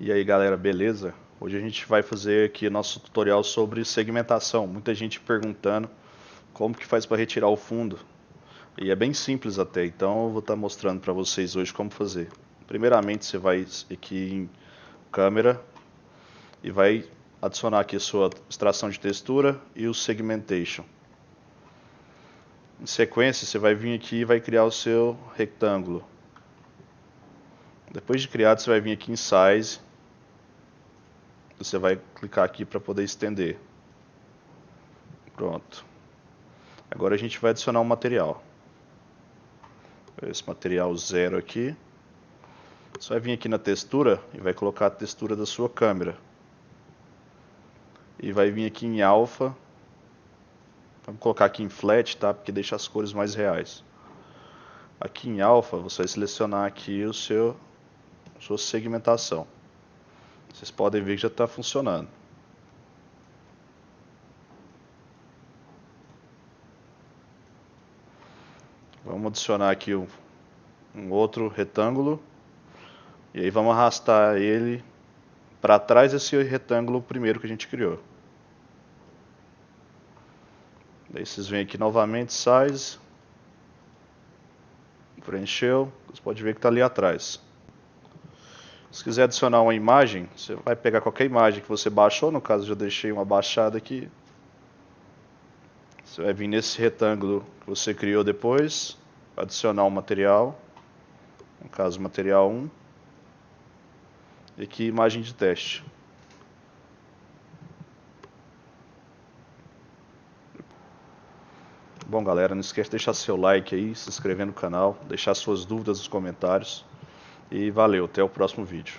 E aí galera, beleza? Hoje a gente vai fazer aqui nosso tutorial sobre segmentação. Muita gente perguntando como que faz para retirar o fundo. E é bem simples até, então eu vou estar mostrando para vocês hoje como fazer. Primeiramente você vai aqui em câmera e vai adicionar aqui a sua extração de textura e o segmentation. Em sequência você vai vir aqui e vai criar o seu retângulo. Depois de criado você vai vir aqui em size. Você vai clicar aqui para poder estender. Pronto. Agora a gente vai adicionar um material. Esse material 0 aqui. Você vai vir aqui na textura e vai colocar a textura da sua câmera. E vai vir aqui em alpha. Vamos colocar aqui em flat, tá? Porque deixa as cores mais reais. Aqui em alpha você vai selecionar aqui sua segmentação. Vocês podem ver que já está funcionando. Vamos adicionar aqui um outro retângulo. E aí vamos arrastar ele para trás desse retângulo primeiro que a gente criou. Daí vocês vêm aqui novamente, size, preencheu, você pode ver que está ali atrás. Se quiser adicionar uma imagem, você vai pegar qualquer imagem que você baixou, no caso eu já deixei uma baixada aqui. Você vai vir nesse retângulo que você criou depois, adicionar um material, no caso material 1, e aqui imagem de teste. Bom galera, não esquece de deixar seu like aí, se inscrever no canal, deixar suas dúvidas nos comentários. E valeu, até o próximo vídeo.